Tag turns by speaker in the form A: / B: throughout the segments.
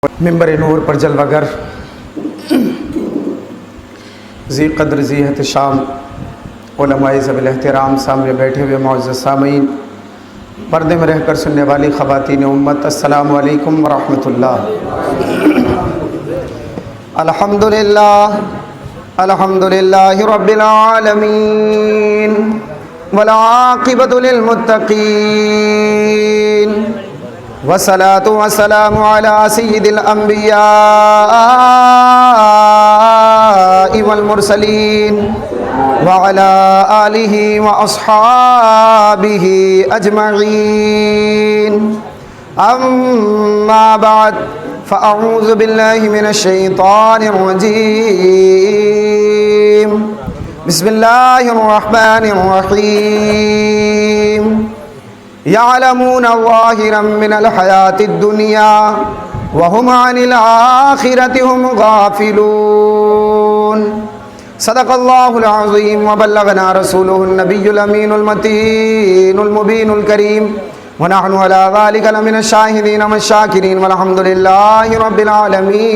A: ممبر نور پر جلوگر ذی قدر ذی احتشام علماء ذوی الاحترام سامنے بیٹھے ہوئے معزز سامعین، پردے میں رہ کر سننے والی خواتین امت، السلام علیکم ورحمۃ اللہ۔ الحمدللہ رب العالمین والعاقبۃ للمتقین والصلاة والسلام على سید الانبیاء والمرسلین وعلى آلہ واصحابہ اجمعین، اما بعد فاعوذ باللہ من الشیطان الرجیم، بسم اللہ الرحمن الرحیم، یعلمون ظاہرا من الحیاة الدنیا وهم عن الآخرة هم غافلون۔ صدق اللہ العظیم وبلغنا رسولہ النبی الامین المتین المبین الکریم، ونحن على ذلك لمن الشاہدین والشاکرین والحمد للہ رب العالمین۔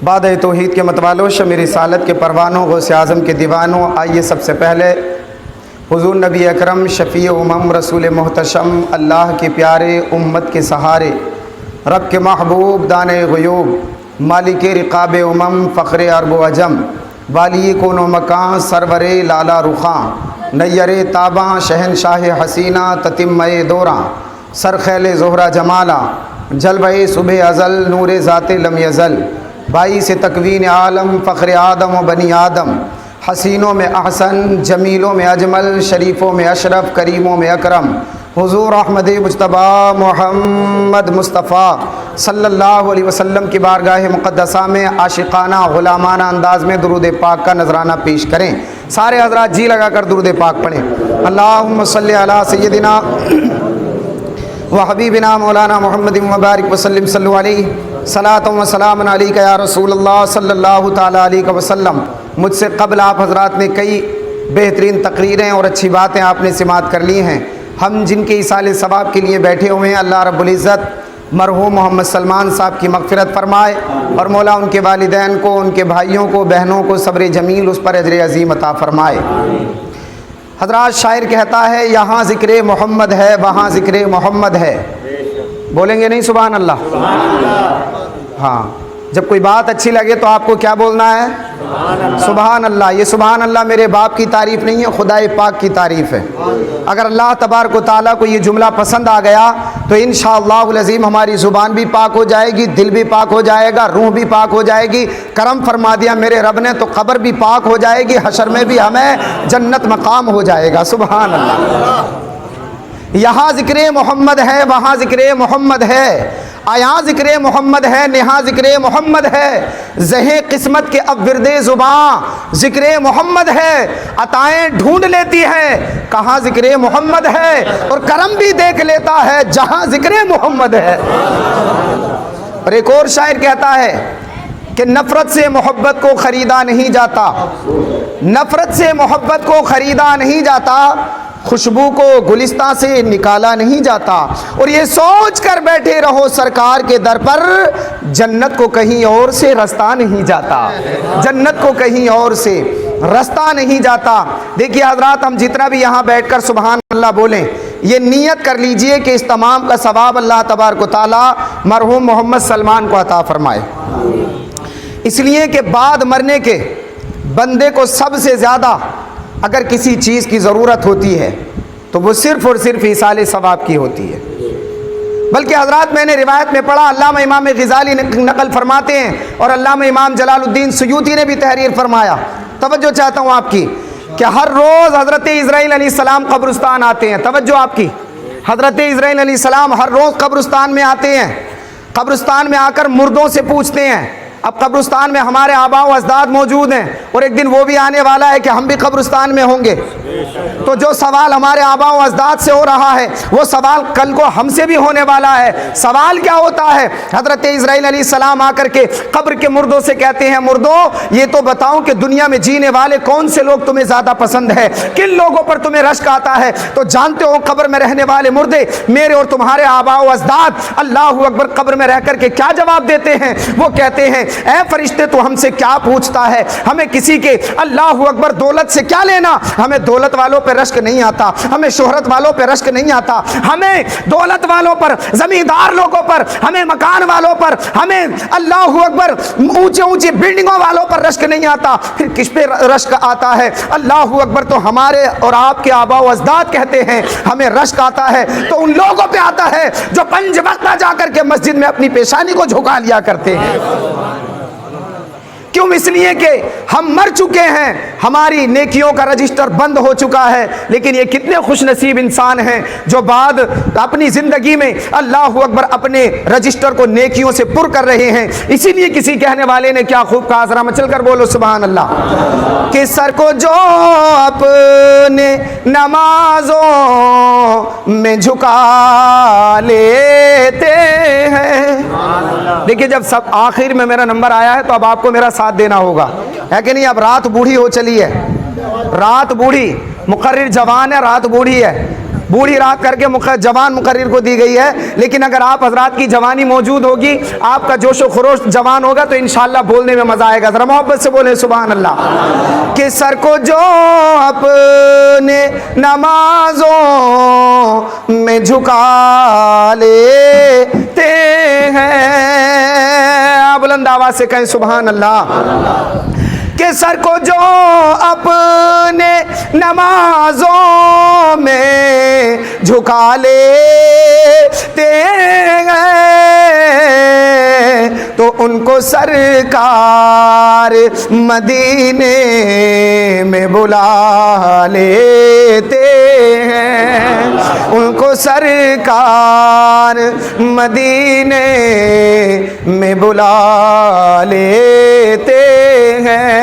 A: بعد توحید کے متوالوں، شمع رسالت کے پروانوں، غوث اعظم کے دیوانوں، آئیے سب سے پہلے حضور نبی اکرم شفیع امم رسول محتشم، اللہ کے پیارے، امت کے سہارے، رب کے محبوب، دانے غیوب، مالک رقاب امم، فخر عرب و عجم، والی کون و مکان، سرور لالا رخاں، نیر تاباں، شہنشاہ حسینہ، تتمہ دوراں، سرخیل زہرہ جمالہ، جلوہ صبح ازل، نور ذات لم یزل، باعث تکوین عالم، فخر آدم و بنی آدم، حسینوں میں احسن، جمیلوں میں اجمل، شریفوں میں اشرف، کریموں میں اکرم، حضور احمد مجتبی محمد مصطفیٰ صلی اللہ علیہ وسلم کی بارگاہ مقدسہ میں عاشقانہ غلامانہ انداز میں درود پاک کا نذرانہ پیش کریں۔ سارے حضرات جی لگا کر درود پاک پڑھیں۔ اللہم صلی علی سیدنا و حبیبنا مولانا محمد مبارک وسلم، صلو علیہ صلاۃ و سلام علیک یا رسول اللہ صلی اللہ تعالیٰ علیہ وسلم۔ مجھ سے قبل آپ حضرات نے کئی بہترین تقریریں اور اچھی باتیں آپ نے سماعت کر لی ہیں۔ ہم جن کے ایصال ثواب کے لیے بیٹھے ہوئے ہیں، اللہ رب العزت مرحوم محمد سلمان صاحب کی مغفرت فرمائے، اور مولا ان کے والدین کو، ان کے بھائیوں کو، بہنوں کو صبر جمیل، اس پر اجر عظیم عطا فرمائے۔ حضرات، شاعر کہتا ہے یہاں ذکر محمد ہے، وہاں ذکر محمد ہے۔ بولیں گے نہیں سبحان اللہ؟ ہاں، جب کوئی بات اچھی لگے تو آپ کو کیا بولنا ہے؟ سبحان اللہ۔ یہ سبحان اللہ میرے باپ کی تعریف نہیں ہے، خدا پاک کی تعریف ہے۔ اگر اللہ تبارک و تعالیٰ کو یہ جملہ پسند آ گیا تو انشاءاللہ العظیم ہماری زبان بھی پاک ہو جائے گی، دل بھی پاک ہو جائے گا، روح بھی پاک ہو جائے گی۔ کرم فرما دیا میرے رب نے تو قبر بھی پاک ہو جائے گی، حشر میں بھی ہمیں جنت مقام ہو جائے گا۔ سبحان اللہ۔ یہاں ذکر محمد ہے، وہاں ذکر محمد ہے، آیاں ذکر محمد ہے، نہاں ذکر محمد ہے، زہیں قسمت کے اب ورد زباں ذکر محمد ہے، عطائیں ڈھونڈ لیتی ہے کہاں ذکر محمد ہے، اور کرم بھی دیکھ لیتا ہے جہاں ذکر محمد ہے۔ اور ایک اور شاعر کہتا ہے کہ نفرت سے محبت کو خریدا نہیں جاتا، نفرت سے محبت کو خریدا نہیں جاتا، خوشبو کو گلستان سے نکالا نہیں جاتا، اور یہ سوچ کر بیٹھے رہو سرکار کے در پر جنت کو کہیں اور سے رستہ نہیں جاتا، جنت کو کہیں اور سے رستہ نہیں جاتا۔ دیکھیے حضرات، ہم جتنا بھی یہاں بیٹھ کر سبحان اللہ بولیں، یہ نیت کر لیجئے کہ اس تمام کا ثواب اللہ تبارک و تعالیٰ مرحوم محمد سلمان کو عطا فرمائے، اس لیے کہ بعد مرنے کے بندے کو سب سے زیادہ اگر کسی چیز کی ضرورت ہوتی ہے تو وہ صرف اور صرف ایصال ثواب کی ہوتی ہے۔ بلکہ حضرات، میں نے روایت میں پڑھا، علامہ امام غزالی نقل فرماتے ہیں، اور علامہ امام جلال الدین سیوطی نے بھی تحریر فرمایا، توجہ چاہتا ہوں آپ کی، کہ ہر روز حضرت اسرائیل علیہ السلام قبرستان آتے ہیں۔ توجہ آپ کی، حضرت اسرائیل علیہ السلام ہر روز قبرستان میں آتے ہیں، قبرستان میں آ کر مردوں سے پوچھتے ہیں اب قبرستان میں ہمارے آباء و اجداد موجود ہیں اور ایک دن وہ بھی آنے والا ہے کہ ہم بھی قبرستان میں ہوں گے. تو جو سوال ہمارے آباء و اجداد سے ہو رہا ہے وہ سوال کل کو ہم سے بھی ہونے والا ہے. سوال کیا ہوتا ہے؟ حضرت اسرائیل علیہ السلام آ کر کے قبر کے مردوں سے کہتے ہیں مردوں یہ تو بتاؤ کہ دنیا میں جینے والے کون سے لوگ تمہیں زیادہ پسند ہے, کن لوگوں پر تمہیں رشک آتا ہے؟ تو جانتے ہو قبر میں رہنے والے مردے میرے اور تمہارے آباء و اجداد اللہ اکبر قبر میں رہ کر کے کیا جواب دیتے ہیں؟ وہ کہتے ہیں اے فرشتے تو ہم سے کیا پوچھتا ہے, ہمیں کسی کے اللہ اکبر دولت سے کیا لینا, ہمیں دولت والوں پہ رشک نہیں آتا, ہمیں شہرت والوں پہ رشک نہیں آتا, ہمیں دولت والوں پر, زمیندار لوگوں پر, ہمیں مکان والوں پر, ہمیں اللہ اکبر اونچے اونچی بلڈنگوں والوں پر رشک نہیں آتا, پھر کس پہ رشک آتا ہے؟ اللہ اکبر تو ہمارے اور آپ کے آباء و اجداد کہتے ہیں ہمیں رشک آتا ہے تو ان لوگوں پہ آتا ہے جو 5 وقت جا کر کے مسجد میں اپنی پیشانی کو جھکا لیا کرتے ہیں. کیوں؟ اس لیے کہ ہم مر چکے ہیں, ہماری نیکیوں کا رجسٹر بند ہو چکا ہے. لیکن یہ کتنے خوش نصیب انسان ہیں جو بعد اپنی زندگی میں اللہ اکبر اپنے رجسٹر کو نیکیوں سے پر کر رہے ہیں. اسی لیے کسی کہنے والے نے کیا خوب کہا, ذرا مچل کر بولو سبحان اللہ, کہ سر کو جو اپنے نمازوں میں جھکا لیتے ہیں. دیکھیے جب سب آخر میں میرا نمبر آیا ہے تو اب آپ کو میرا ساتھ دینا ہوگا, ہے کہ نہیں؟ اب رات بوڑھی ہو چلی ہے, رات بوڑھی, مقرر جوان ہے, رات بوڑھی ہے, بوڑھی رات کر کے جوان مقرر کو دی گئی ہے. لیکن اگر آپ حضرات کی جوانی موجود ہوگی, آپ کا جوش و خروش جوان ہوگا تو انشاءاللہ بولنے میں مزہ آئے گا. ذرا محبت سے بولیں سبحان اللہ. کہ سر کو جو اپنے نمازوں میں جھکا لیتے ہیں, بلند آواز سے کہیں سبحان اللہ. کہ سر کو جو اپنے نمازوں میں جھکا لیتے ہیں تو ان کو سرکار مدینے میں بلا لیتے ہیں, ان کو سرکار مدینے میں بلا لیتے ہیں.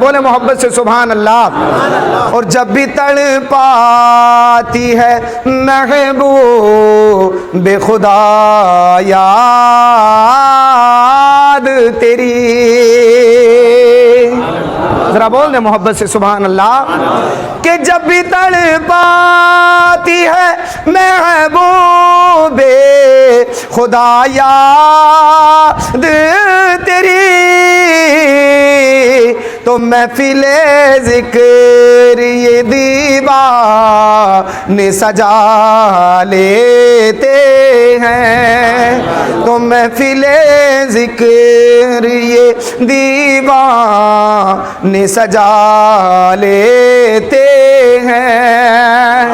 A: بولے محبت سے سبحان اللہ. اور جب بھی تڑ پاتی ہے محبوب خدا یاد تیری, ذرا بول دے محبت سے سبحان اللہ. کہ جب بھی تڑ پاتی ہے محبوب خدا یاد تیری تو محفل ذکر یہ دیوانے سجا لیتے ہیں, تو محفل ذکر یہ دیوانے سجا لیتے ہیں.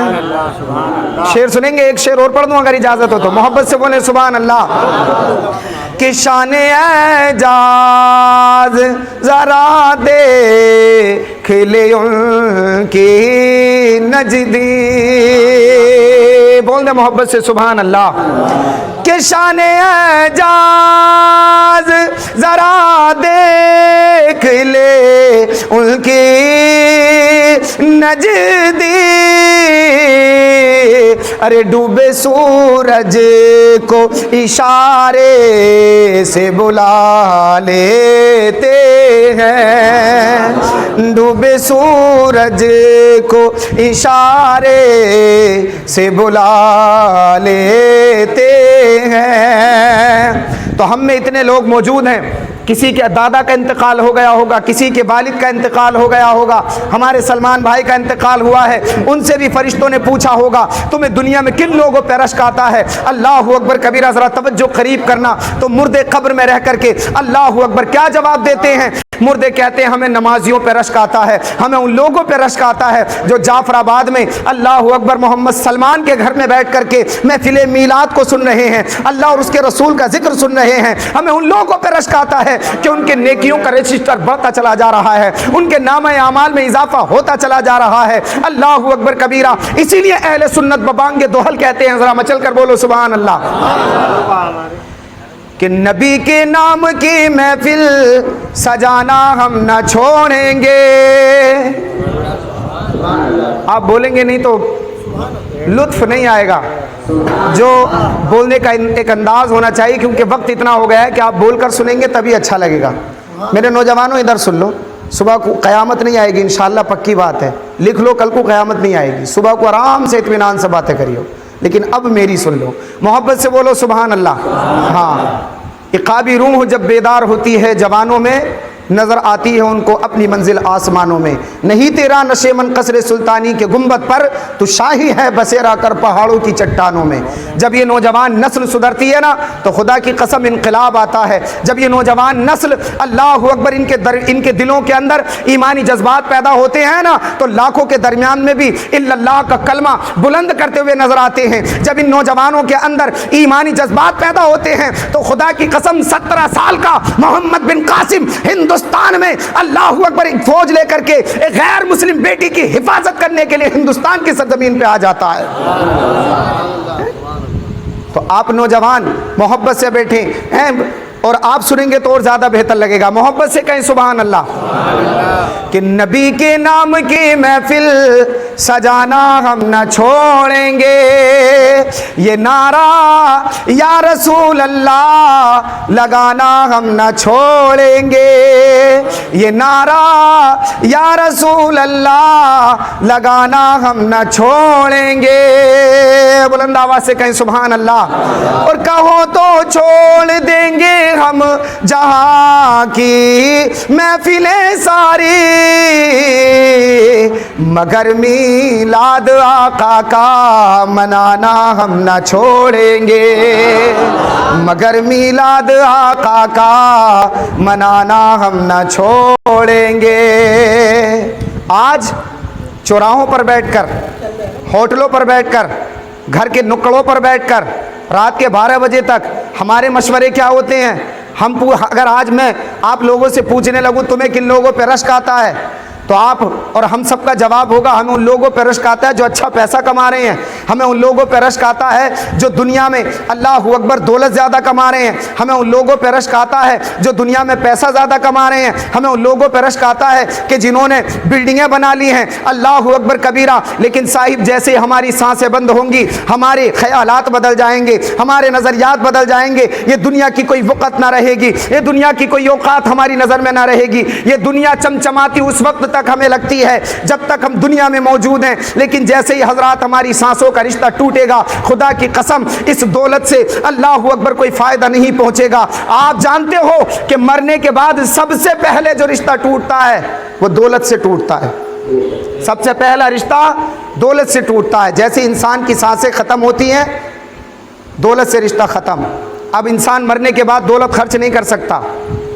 A: شعر سنیں گے, ایک شعر اور پڑھ دوں اگر اجازت ہو تو, محبت سے بولیں سبحان اللہ. کہ شان اعجاز ذرا دیکھ لے ان کی نجدی, بول دے محبت سے سبحان اللہ. کہ شان اعجاز ذرا دیکھ لے ان کی نجدی, ارے ڈوبے سورج کو اشارے سے بلا لیتے ہیں, ڈوبے سورج کو اشارے سے بلا لیتے ہیں. تو ہم میں اتنے لوگ موجود ہیں, کسی کے دادا کا انتقال ہو گیا ہوگا, کسی کے والد کا انتقال ہو گیا ہوگا, ہمارے سلمان بھائی کا انتقال ہوا ہے, ان سے بھی فرشتوں نے پوچھا ہوگا تمہیں دنیا میں کن لوگوں پہ رشک آتا ہے. اللہ اکبر کبیرہ, ذرا توجہ قریب کرنا. تو مردے قبر میں رہ کر کے اللہ اکبر کیا جواب دیتے ہیں؟ مردے کہتے ہیں ہمیں نمازیوں پہ رشک آتا ہے, ہمیں ان لوگوں پہ رشک آتا ہے جو جعفر آباد میں اللہ اکبر محمد سلمان کے گھر میں بیٹھ کر کے محفل میلاد کو سن رہے ہیں, اللہ اور اس کے رسول کا ذکر سن رہے ہیں. ہمیں ان لوگوں پہ رشک آتا ہے کہ ان کے نیکیوں کا رجسٹر بڑھتا چلا جا رہا ہے, ان کے نامہ اعمال میں اضافہ ہوتا چلا جا رہا ہے. اللہ اکبر کبیرہ. اسی لیے اہل سنت ببانگ دوحل کہتے ہیں, ذرا مچل کر بولو سبحان اللہ. کہ نبی کے نام کی محفل سجانا ہم نہ چھوڑیں گے. آپ بولیں گے نہیں تو لطف نہیں آئے گا. جو بولنے کا ایک انداز ہونا چاہیے, کیونکہ وقت اتنا ہو گیا ہے کہ آپ بول کر سنیں گے تبھی اچھا لگے گا. میرے نوجوانوں ادھر سن لو, صبح کو قیامت نہیں آئے گی انشاءاللہ, پکی بات ہے. لکھ لو, کل کو قیامت نہیں آئے گی. صبح کو آرام سے اطمینان سے باتیں کریو, لیکن اب میری سن لو. محبت سے بولو سبحان اللہ. ہاں, عقابی روح جب بیدار ہوتی ہے جوانوں میں, نظر آتی ہے ان کو اپنی منزل آسمانوں میں. نہیں تیرا نشے من قصر سلطانی کے گنبد پر, تو شاہی ہے بسیرا کر پہاڑوں کی چٹانوں میں. جب یہ نوجوان نسل سدھرتی ہے نا تو خدا کی قسم انقلاب آتا ہے. جب یہ نوجوان نسل اللہ اکبر ان کے دلوں کے اندر ایمانی جذبات پیدا ہوتے ہیں نا, تو لاکھوں کے درمیان میں بھی الا اللہ کا کلمہ بلند کرتے ہوئے نظر آتے ہیں. جب ان نوجوانوں کے اندر ایمانی جذبات پیدا ہوتے ہیں تو خدا کی قسم 17 سال کا محمد بن قاسم ہندوستان میں اللہ اکبر ایک فوج لے کر کے ایک غیر مسلم بیٹی کی حفاظت کرنے کے لیے ہندوستان کی سرزمین پہ آ جاتا ہے. تو آپ نوجوان محبت سے بیٹھیں ہیں, اور آپ سنیں گے تو اور زیادہ بہتر لگے گا. محبت سے کہیں سبحان اللہ. کہ نبی کے نام کی محفل سجانا ہم نہ چھوڑیں گے, یہ نعرہ یا رسول اللہ لگانا ہم نہ چھوڑیں گے. یہ نعرہ یا رسول اللہ لگانا ہم نہ چھوڑیں گے. بلند آواز سے کہیں سبحان اللہ. اور کہو تو چھوڑ دیں گے ہم جہاں کی محفلیں ساری, مگر میلاد آقا کا منانا ہم نہ چھوڑیں گے. مگر میلاد آقا کا منانا ہم نہ چھوڑیں گے. آج چوراہوں پر بیٹھ کر, ہوٹلوں پر بیٹھ کر, گھر کے نکڑوں پر بیٹھ کر رات کے 12 بجے تک ہمارے مشورے کیا ہوتے ہیں. اگر آج میں آپ لوگوں سے پوچھنے لگوں تمہیں کن لوگوں پہ رشک آتا ہے, تو آپ اور ہم سب کا جواب ہوگا ہمیں ان لوگوں پہ رشک آتا ہے جو اچھا پیسہ کما رہے ہیں. ہمیں ان لوگوں پہ رشک آتا ہے جو دنیا میں اللہ اکبر دولت زیادہ کما رہے ہیں. ہمیں ان لوگوں پہ رشک آتا ہے جو دنیا میں پیسہ زیادہ کما رہے ہیں. ہمیں ان لوگوں پہ رشک آتا ہے کہ جنہوں نے بلڈنگیں بنا لی ہیں. اللہ اکبر کبیرہ. لیکن صاحب جیسے ہی ہماری سانسیں بند ہوں گی, ہمارے خیالات بدل جائیں گے, ہمارے نظریات بدل جائیں گے. یہ دنیا کی کوئی وقت نہ رہے گی, یہ دنیا کی کوئی اوقات ہماری نظر میں نہ رہے گی. یہ دنیا چمچماتی اس وقت تک ہمیں لگتی ہے جب تک ہم دنیا میں موجود ہیں, لیکن جیسے ہی حضرات ہماری سانسوں کا رشتہ ٹوٹے گا, خدا کی قسم اس دولت سے اللہ اکبر کوئی فائدہ نہیں پہنچے گا. آپ جانتے ہو کہ مرنے کے بعد سب سے پہلے جو رشتہ ٹوٹتا ہے وہ دولت سے ٹوٹتا ہے. سب سے پہلا رشتہ دولت سے ٹوٹتا ہے. جیسے انسان کی سانسیں ختم ہوتی ہیں, دولت سے رشتہ ختم. اب انسان مرنے کے بعد دولت خرچ نہیں کر سکتا,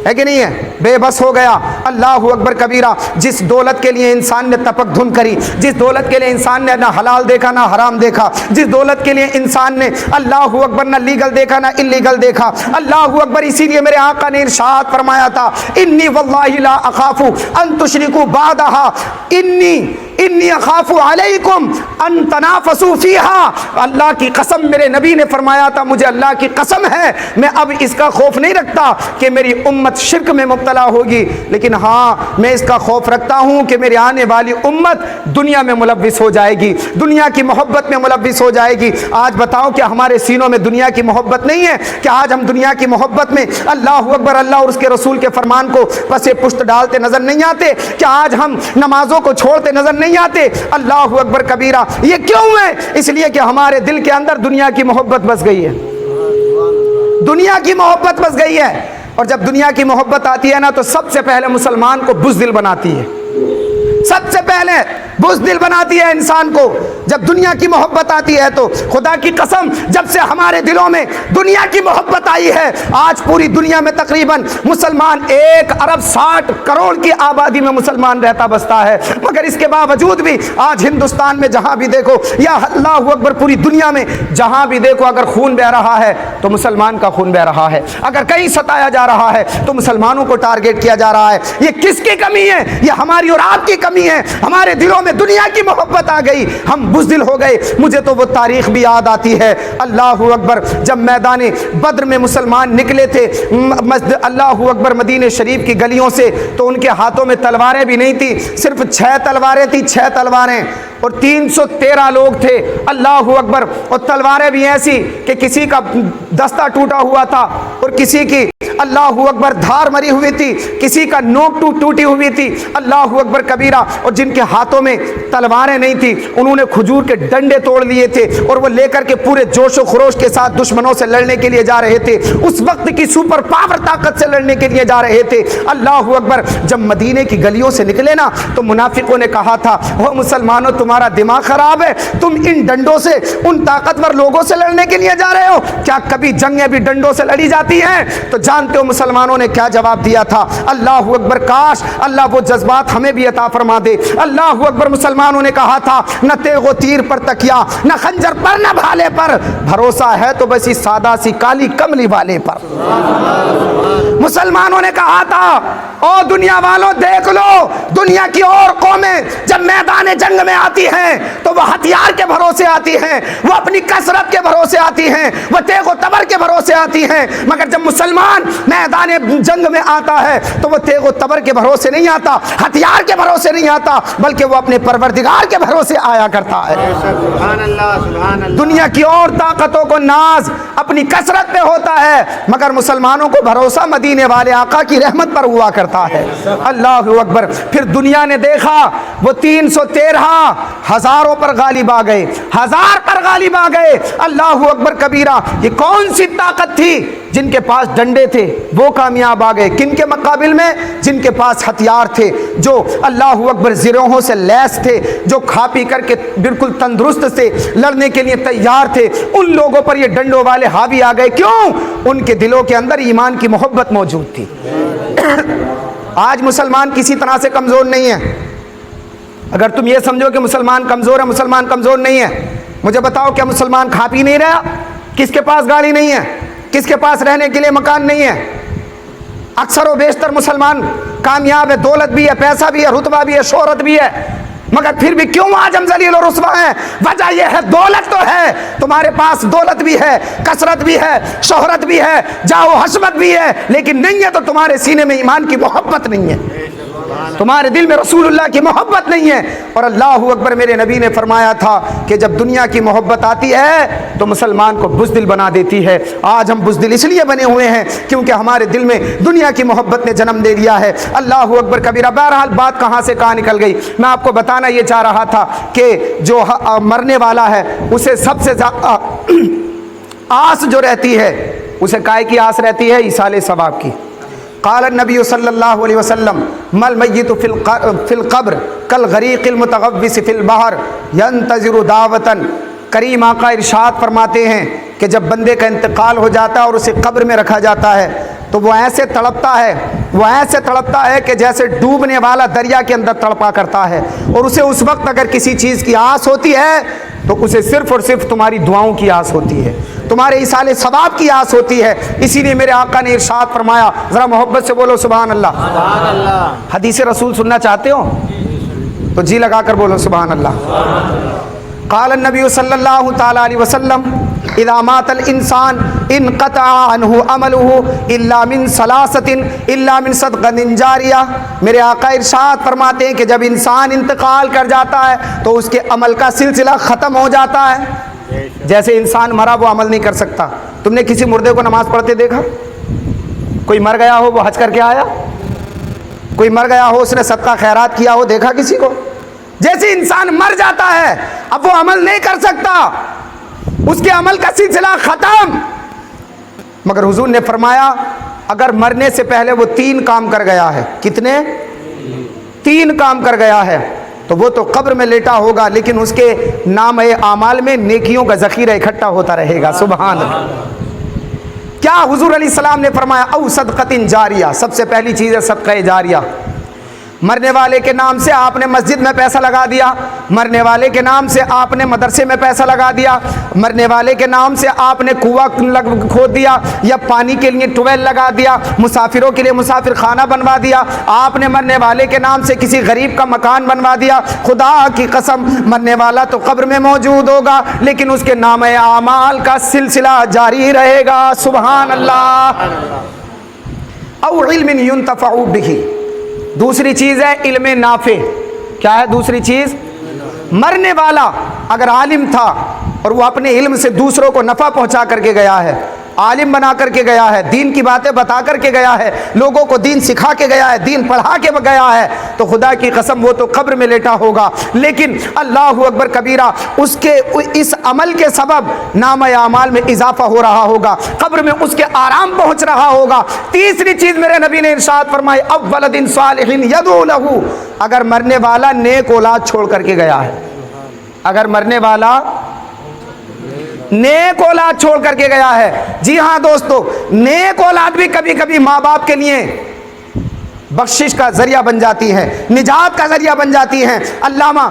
A: ہے کہ نہیں ہے, بے بس ہو گیا. اللہ اکبر کبیرہ. جس دولت کے لیے انسان نے تپک دھن کری, جس دولت کے لیے انسان نے نہ حلال دیکھا نہ حرام دیکھا, جس دولت کے لیے انسان نے اللہ اکبر نہ لیگل دیکھا نہ انلیگل دیکھا. اللہ اکبر. اسی لیے میرے آقا نے ارشاد فرمایا تھا, انی واللہ لا اخاف ان تشرکوا بعدها انی اخاف علیکم ان تنافسوا فیہا. اللہ کی قسم, میرے نبی نے فرمایا تھا مجھے اللہ کی قسم ہے میں اب اس کا خوف نہیں رکھتا کہ میری امت شرک میں مبتلا ہوگی, لیکن ہاں میں اس کا خوف رکھتا ہوں کہ میری آنے والی امت دنیا میں ملوث ہو جائے گی, دنیا کی محبت میں ملوث ہو جائے گی. آج بتاؤ کہ ہمارے سینوں میں دنیا کی محبت نہیں ہے؟ کہ آج ہم دنیا کی محبت میں اللہ اکبر اللہ اور اس کے رسول کے فرمان کو پسے پشت ڈالتے نظر نہیں آتے؟ کہ آج ہم نمازوں کو چھوڑتے نظر نہیں آتے؟ اللہ اکبر کبیرہ. یہ کیوں ہے؟ اس لیے کہ ہمارے دل کے اندر دنیا کی محبت بس گئی ہے, دنیا کی محبت بس گئی ہے. اور جب دنیا کی محبت آتی ہے نا تو سب سے پہلے مسلمان کو بزدل بناتی ہے, سب سے پہلے بزدل بناتی ہے انسان کو. جب دنیا کی محبت آتی ہے تو خدا کی قسم جب سے ہمارے دلوں میں دنیا کی محبت آئی ہے, آج پوری دنیا میں تقریباً مسلمان 1 ارب 60 کروڑ کی آبادی میں مسلمان رہتا بستا ہے. مگر اس کے باوجود بھی آج ہندوستان میں جہاں بھی دیکھو, یا اللہ اکبر پوری دنیا میں جہاں بھی دیکھو, اگر خون بہ رہا ہے تو مسلمان کا خون بہ رہا ہے. اگر کہیں ستایا جا رہا ہے تو مسلمانوں کو ٹارگیٹ کیا جا رہا ہے. یہ کس کی کمی ہے؟ یہ ہماری اور آپ کی کمی ہے. ہمارے دلوں میں دنیا کی محبت آ گئی, ہم بزدل ہو گئے۔ مجھے تو وہ تاریخ بھی یاد آتی ہے، اللہ اکبر، جب میدان بدر میں مسلمان نکلے تھے مسجد اللہ اکبر مدینہ شریف کی گلیوں سے، تو ان کے ہاتھوں میں تلواریں بھی نہیں تھی، صرف 6 تلواریں تھی، 6 تلواریں، اور 313 لوگ تھے، اللہ اکبر، اور تلواریں بھی ایسی کہ کسی کا دستہ ٹوٹا ہوا تھا اور کسی کی اللہ اکبر دھار مری ہوئی تھی، کسی کا نوک ٹوٹی ہوئی تھی، اللہ اکبر کبیرہ، اور جن کے ہاتھوں میں تلواریں نہیں تھی انہوں نے کھجور کے ڈنڈے توڑ لیے تھے اور وہ لے کر کے پورے جوش و خروش کے ساتھ دشمنوں سے لڑنے کے لیے جا رہے تھے، اس وقت کی سپر پاور طاقت سے لڑنے کے لیے جا رہے تھے، اللہ اکبر۔ جب مدینے کی گلیوں سے نکلے نا تو منافقوں نے کہا تھا، وہ مسلمانوں تمہارا دماغ خراب ہے، تم ان ڈنڈوں سے ان طاقتور لوگوں سے لڑنے کے لیے جا رہے ہو، کیا کبھی جنگیں بھی ڈنڈوں سے لڑی جاتی ہیں؟ تو جانتے ہو مسلمانوں نے کیا جواب دیا تھا؟ اللہ اکبر، کاش اللہ وہ جذبات ہمیں بھی عطا فرما دے۔ اللہ اکبر، مسلمانوں نے کہا تھا، نہ تیغ و تیر پر تکیا، نہ خنجر پر، نہ بھالے پر، بھروسہ ہے تو بس اس سادہ سی کالی کملی والے پر۔ مسلمانوں نے کہا تھا، او دنیا والوں دیکھ لو، دنیا کی اور قومیں جب میدان جنگ میں آتی ہیں تو وہ ہتھیار کے بھروسے آتی ہیں، وہ اپنی کثرت کے بھروسے آتی ہیں، وہ تیغ و تبر کے بھروسے آتی ہیں، مگر جب مسلمان میدان جنگ میں آتا ہے تو وہ تیغ و تبر کے بھروسے نہیں آتا، ہتھیار کے بھروسے نہیں آتا، بلکہ وہ اپنے پروردگار کے بھروسے آیا کرتا ہے۔
B: سبحان اللہ، سبحان اللہ۔
A: دنیا کی اور طاقتوں کو ناز اپنی کثرت پہ ہوتا ہے، مگر مسلمانوں کو بھروسہ مدینے والے آقا کی رحمت پر ہوا کرتا ہے۔ اللہ اکبر۔ پھر دنیا نے دیکھا وہ 313 ہزاروں پر غالب آ گئے، 1000 پر غالب آ گئے، اللہ اکبر کبیرہ۔ یہ کون سی طاقت تھی؟ جن کے پاس ڈنڈے تھے وہ کامیاب آ گئے، کن کے مقابل میں؟ جن کے پاس ہتھیار تھے، جو اللہ اکبر زرہوں سے لیس تھے، جو کھا پی کر کے بالکل تندرست سے لڑنے کے لیے تیار تھے، ان لوگوں پر یہ ڈنڈوں والے حاوی آ گئے۔ کیوں؟ ان کے دلوں کے اندر ایمان کی محبت موجود تھی۔ آج مسلمان کسی طرح سے کمزور نہیں ہے۔ اگر تم یہ سمجھو کہ مسلمان کمزور ہے، مسلمان کمزور نہیں ہے۔ مجھے بتاؤ، کیا مسلمان کھا پی نہیں رہا؟ کس کے پاس گاڑی نہیں ہے؟ کس کے پاس رہنے کے لیے مکان نہیں ہے؟ اکثر و بیشتر مسلمان کامیاب ہے، دولت بھی ہے، پیسہ بھی ہے، رتبہ بھی ہے، شہرت بھی ہے، مگر پھر بھی کیوں آج ہم ذلیل و رسوا ہیں؟ وجہ یہ ہے، دولت تو ہے، تمہارے پاس دولت بھی ہے، کثرت بھی ہے، شہرت بھی ہے، جاہ و حشمت بھی ہے، لیکن نہیں ہے تو تمہارے سینے میں ایمان کی محبت نہیں ہے، تمہارے دل میں رسول اللہ کی محبت نہیں ہے۔ اور اللہ اکبر، میرے نبی نے فرمایا تھا کہ جب دنیا کی محبت آتی ہے تو مسلمان کو بزدل بنا دیتی ہے۔ آج ہم بزدل اس لیے بنے ہوئے ہیں کیونکہ ہمارے دل میں دنیا کی محبت نے جنم دے دیا ہے۔ اللہ اکبر کبیرہ۔ بہرحال بات کہاں سے کہاں نکل گئی؟ میں آپ کو بتانا یہ چاہ رہا تھا کہ جو مرنے والا ہے اسے سب سے زیادہ آس جو رہتی ہے، اسے کائے کی آس رہتی ہے؟ ایصال ثواب کی۔ قال النبی صلی اللہ علیہ وسلم مل میت فی القبر کالغریق المتغوص فی البحر ینتظر دعوتا۔ کریم آقا ارشاد فرماتے ہیں کہ جب بندے کا انتقال ہو جاتا ہے اور اسے قبر میں رکھا جاتا ہے تو وہ ایسے تڑپتا ہے کہ جیسے ڈوبنے والا دریا کے اندر تڑپا کرتا ہے، اور اسے اس وقت اگر کسی چیز کی آس ہوتی ہے تو اسے صرف اور صرف تمہاری دعاؤں کی آس ہوتی ہے، تمہارے ایصال ثواب کی آس ہوتی ہے۔ اسی لیے میرے آقا نے ارشاد فرمایا، ذرا محبت سے بولو سبحان اللہ۔
B: سبحان اللہ۔
A: حدیث رسول سننا چاہتے ہو تو جی لگا کر بولو سبحان اللہ۔ قال النبی صلی اللہ تعالی علیہ وسلم اذا مات الانسان انقطع عنہ عملہ الا من ثلاثۃ الا من صدقۃ جاریہ۔ میرے آقا ارشاد فرماتے ہیں کہ جب انسان انتقال کر جاتا ہے تو اس کے عمل کا سلسلہ ختم ہو جاتا ہے۔ جیسے انسان مرا وہ عمل نہیں کر سکتا۔ تم نے کسی مردے کو نماز پڑھتے دیکھا؟ کوئی مر گیا ہو وہ حج کر کے آیا؟ کوئی مر گیا ہو اس نے صدقہ خیرات کیا ہو دیکھا کسی کو؟ جیسے انسان مر جاتا ہے اب وہ عمل نہیں کر سکتا، اس کے عمل کا سلسلہ ختم۔ مگر حضور نے فرمایا اگر مرنے سے پہلے وہ 3 کام کر گیا ہے۔ کتنے؟ 3 کام کر گیا ہے تو وہ تو قبر میں لیٹا ہوگا لیکن اس کے نام اعمال میں نیکیوں کا ذخیرہ اکٹھا ہوتا رہے گا۔ سبحان اللہ۔ کیا حضور علیہ السلام نے فرمایا او صدقۃ جاریہ، سب سے پہلی چیز ہے صدقہ جاریہ۔ مرنے والے کے نام سے آپ نے مسجد میں پیسہ لگا دیا، مرنے والے کے نام سے آپ نے مدرسے میں پیسہ لگا دیا، مرنے والے کے نام سے آپ نے کنواں کھود دیا یا پانی کے لیے ٹویل لگا دیا، مسافروں کے لیے مسافر خانہ بنوا دیا، آپ نے مرنے والے کے نام سے کسی غریب کا مکان بنوا دیا۔ خدا کی قسم مرنے والا تو قبر میں موجود ہوگا لیکن اس کے نام اعمال کا سلسلہ جاری رہے گا۔ سبحان اللہ۔ او علم ينتفع به، دوسری چیز ہے علم نافع۔ کیا ہے دوسری چیز؟ مرنے والا اگر عالم تھا اور وہ اپنے علم سے دوسروں کو نفع پہنچا کر کے گیا ہے، عالم بنا کر کے گیا ہے، دین کی باتیں بتا کر کے گیا ہے، لوگوں کو دین سکھا کے گیا ہے، دین پڑھا کے گیا ہے، تو خدا کی قسم وہ تو قبر میں لیٹا ہوگا، لیکن اللہ اکبر کبیرہ اس کے اس عمل کے سبب نام اعمال میں اضافہ ہو رہا ہوگا، قبر میں اس کے آرام پہنچ رہا ہوگا۔ تیسری چیز میرے نبی نے ارشاد فرمائی اولد صالح یدعو لہ، اگر مرنے والا نیک اولاد چھوڑ کر کے گیا ہے، اگر مرنے والا نیک اولاد چھوڑ کر کے گیا ہے۔ جی ہاں دوستو، نیک اولاد بھی کبھی کبھی ماں باپ کے لیے بخشش کا ذریعہ بن جاتی ہے، نجات کا ذریعہ بن جاتی ہیں۔ علامہ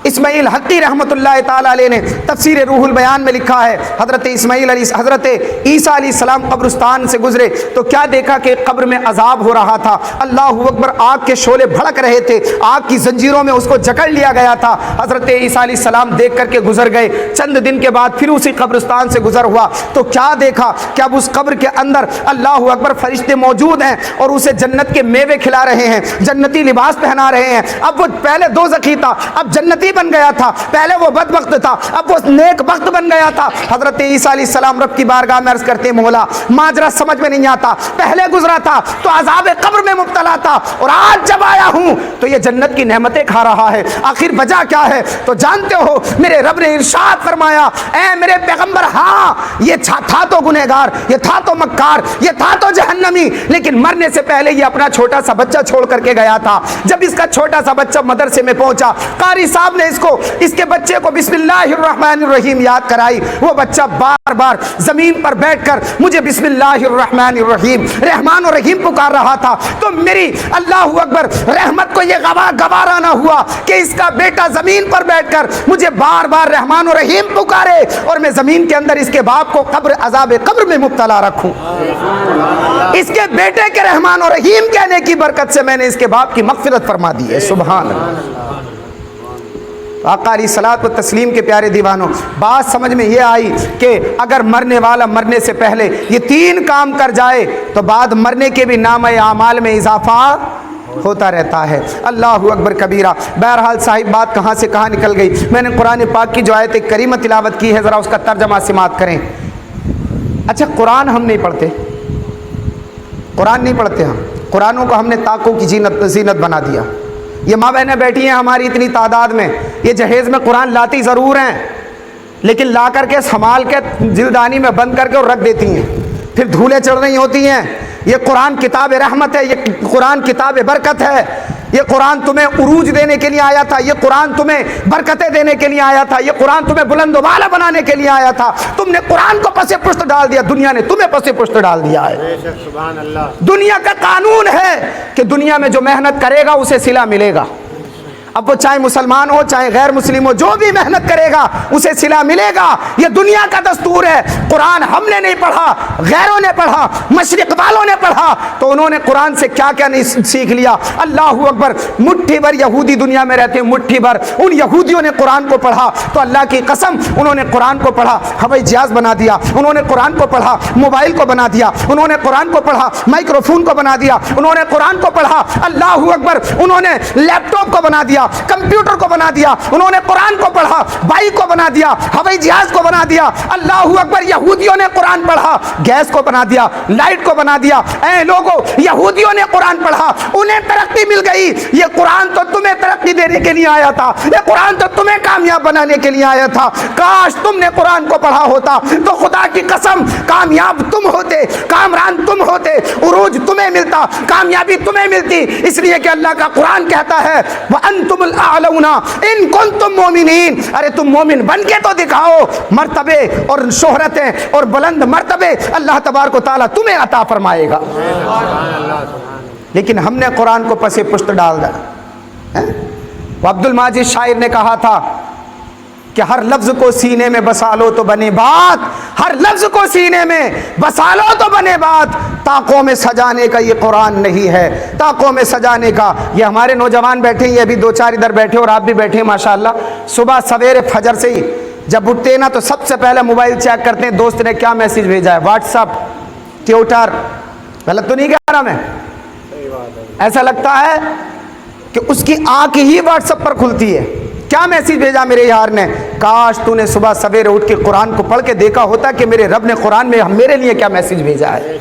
A: اسماعیل حقی رحمۃ اللہ تعالی علیہ نے تفسیر روح البیان میں لکھا ہے، حضرت عیسیٰ علیہ السلام قبرستان سے گزرے تو کیا دیکھا کہ قبر میں عذاب ہو رہا تھا، اللہ اکبر، آگ کے شعلے بھڑک رہے تھے، آگ کی زنجیروں میں اس کو جکڑ لیا گیا تھا۔ حضرت عیسیٰ علیہ السلام دیکھ کر کے گزر گئے، چند دن کے بعد پھر اسی قبرستان سے گزر ہوا تو کیا دیکھا کہ اب اس قبر کے اندر اللہ اکبر فرشتے موجود ہیں اور اسے جنت کے میوے کھلا رہے ہیں، جنتی لباس پہنا رہے ہیں۔ اب وہ پہلے دوزخی تھا، اب جنتی بن گیا تھا، پہلے وہ بدبخت تھا، اب وہ نیک بخت بن گیا تھا۔ حضرت عیسیٰ علیہ السلام رب کی بارگاہ میں عرض کرتے ہیں مولا ماجرا سمجھ میں نہیں آتا، پہلے گزرا تھا تو عذاب قبر میں مبتلا تھا اور آج جب آیا ہوں تو یہ جنت کی نعمتیں کھا رہا ہے، آخر وجہ کیا ہے؟ تو جانتے ہو میرے رب نے ارشاد فرمایا اے میرے پیغمبر، ہاں یہ تھا تو گنہگار، یہ تھا تو مکار، یہ تھا تو جہنمی، لیکن مرنے سے پہلے یہ اپنا چھوٹا سا بچہ چھوڑ کر کے گیا تھا۔ جب اس کا چھوٹا سا بچہ مدرسے میں پہنچا، قاری صاحب نے اس کے بچے کو بسم اللہ الرحمن الرحیم یاد کرائی، وہ بچہ بار بار زمین پر بیٹھ کر مجھے بسم اللہ الرحمن الرحیم رحمان و رحیم پکار رہا تھا۔ تو میری اللہ اکبر رحمت کو یہ گوارا نہ ہوا کہ اس کا بیٹا زمین پر بیٹھ کر مجھے بار بار رحمان و رحیم پکارے اور میں زمین کے اندر اس کے باپ کو عذاب قبر میں مبتلا رکھوں۔ اس کے بیٹے کے رحمان و رحیم کہنے کی برکت سے میں نے اس کے باپ کی مغفرت فرما دی ہے۔ سبحان اللہ۔ آقا علیہ الصلوۃ والتسلیم کے پیارے دیوانوں، بات سمجھ میں یہ آئی کہ اگر مرنے والا مرنے سے پہلے یہ تین کام کر جائے تو بعد مرنے کے بھی نام اعمال میں اضافہ ہوتا رہتا ہے۔ اللہ اکبر کبیرہ۔ بہرحال صاحب بات کہاں سے کہاں نکل گئی، میں نے قرآن پاک کی جو آیت کریمہ تلاوت کی ہے ذرا اس کا ترجمہ سماعت کریں۔ اچھا قرآن ہم نہیں پڑھتے، قرآن نہیں پڑھتے، ہم قرآنوں کو ہم نے طاقوں کی زینت بنا دیا۔ یہ ماں بہنیں بیٹھی ہیں ہماری اتنی تعداد میں، یہ جہیز میں قرآن لاتی ضرور ہیں لیکن لا کر کے سنبھال کے جلدانی میں بند کر کے اور رکھ دیتی ہیں، پھر دھولیں چڑھ رہی ہوتی ہیں۔ یہ قرآن کتاب رحمت ہے، یہ قرآن کتاب برکت ہے، یہ قرآن تمہیں عروج دینے کے لیے آیا تھا، یہ قرآن تمہیں برکتیں دینے کے لیے آیا تھا، یہ قرآن تمہیں بلند و بالا بنانے کے لیے آیا تھا۔ تم نے قرآن کو پس پشت ڈال دیا، دنیا نے تمہیں پس پشت ڈال دیا ہے۔
B: سبحان اللہ۔
A: دنیا کا قانون ہے کہ دنیا میں جو محنت کرے گا اسے صلہ ملے گا، اب وہ چاہے مسلمان ہو چاہے غیر مسلم ہو، جو بھی محنت کرے گا اسے صلہ ملے گا، یہ دنیا کا دستور ہے۔ قرآن ہم نے نہیں پڑھا، غیروں نے پڑھا، مشرق والوں نے پڑھا، تو انہوں نے قرآن سے کیا کیا نہیں سیکھ لیا۔ اللہ اکبر، مٹھی بھر یہودی دنیا میں رہتے ہیں، مٹھی بھر ان یہودیوں نے قرآن کو پڑھا تو اللہ کی قسم انہوں نے قرآن کو پڑھا، ہوائی جہاز بنا دیا، انہوں نے قرآن کو پڑھا، موبائل کو بنا دیا، انہوں نے قرآن کو پڑھا، مائکرو فون کو بنا دیا، انہوں نے قرآن کو پڑھا، اللہ اکبر، انہوں نے لیپ ٹاپ کو بنا دیا، کمپیوٹر کو بنا دیا، انہوں نے قرآن کو پڑھا، بائک کو بنا دیا، ہوائی جہاز کو بنا دیا۔ اللہ اکبر، یہودیوں نے قرآن پڑھا، گیس کو بنا دیا، لائٹ کو بنا دیا۔ اے لوگوں، یہودیوں نے قرآن پڑھا، انہیں ترقی مل گئی۔ یہ قرآن تو تمہیں ترقی دینے کے لیے آیا تھا، یہ قرآن تو تمہیں کامیاب بنانے کے لیے آیا تھا۔ کاش تم نے قرآن کو پڑھا ہوتا تو خدا کی قسم کامیاب تم ہوتے، کامران تم ہوتے، عروج تمہیں ملتا، کامیابی تمہیں ملتی، اس لیے کہ اللہ کا قرآن کہتا ہے وَأَنْتُمُ الْأَعْلَوْنَ إِن كُنْتُم مُؤْمِنِينَ۔ ارے تم مومن بن کے تو دکھاؤ، مرتبے اور شہرتیں اور بلند مرتبے اللہ تبارک و تعالیٰ تمہیں عطا فرمائے گا۔ لیکن ہم نے قرآن کو پس پشت ڈال دیا. وہ عبد الماجد شاعر نے کہا تھا کہ ہر لفظ کو سینے میں بسا لو تو بنے بات, ہر لفظ کو سینے میں بسا لو تو بنے بات, طاقوں میں سجانے کا یہ قرآن نہیں ہے, طاقوں میں سجانے کا. یہ ہمارے نوجوان بیٹھے ہیں, یہ ابھی 2-4 ادھر بیٹھے اور آپ بھی بیٹھے ہیں ماشاءاللہ. صبح سویرے فجر سے ہی جب اٹھتے ہیں نا تو سب سے پہلے موبائل چیک کرتے ہیں دوست نے کیا میسج بھیجا ہے, واٹس اپ, ٹویٹر. غلط تو نہیں کہہ رہا میں؟ ایسا لگتا ہے کہ اس کی آنکھ ہی واٹس اپ پر کھلتی ہے. کیا میسج بھیجا میرے یار نے, کاش تو نے صبح سویرے اٹھ کے قرآن کو پڑھ کے دیکھا ہوتا کہ میرے رب نے قرآن میں میرے لیے کیا میسج بھیجا ہے.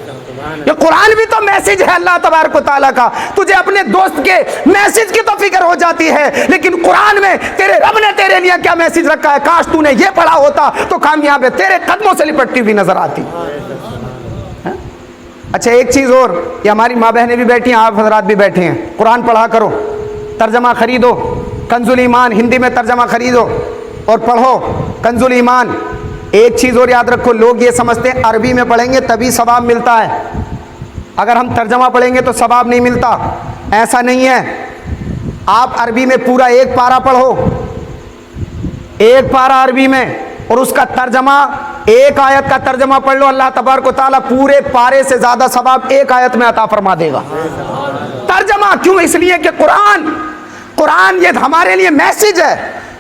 A: یہ قرآن بھی تو میسج ہے اللہ تبارک و تعالیٰ کا. تجھے اپنے دوست کے میسج کی تو فکر ہو جاتی ہے, لیکن قرآن میں تیرے رب نے تیرے لیے کیا میسج رکھا ہے, کاش تو نے یہ پڑھا ہوتا تو کامیاب ہے, تیرے قدموں سے لپٹتی ہوئی نظر آتی. اچھا ایک چیز اور, یہ ہماری ماں بہنیں بھی بیٹھی ہیں, آپ حضرات بھی بیٹھے ہیں, قرآن پڑھا کرو, ترجمہ خریدو, کنز الایمان ہندی میں ترجمہ خریدو اور پڑھو کنز الایمان. ایک چیز اور یاد رکھو, لوگ یہ سمجھتے ہیں عربی میں پڑھیں گے تبھی ثواب ملتا ہے, اگر ہم ترجمہ پڑھیں گے تو ثواب نہیں ملتا. ایسا نہیں ہے. آپ عربی میں پورا 1 پارہ پڑھو, 1 پارہ عربی میں, اور اس کا ترجمہ 1 آیت کا ترجمہ پڑھ لو, اللہ تبارک و تعالیٰ پورے پارے سے زیادہ ثواب 1 آیت میں عطا فرما دے گا. ترجمہ کیوں؟ اس لیے کہ قرآن یہ ہمارے لیے میسج ہے,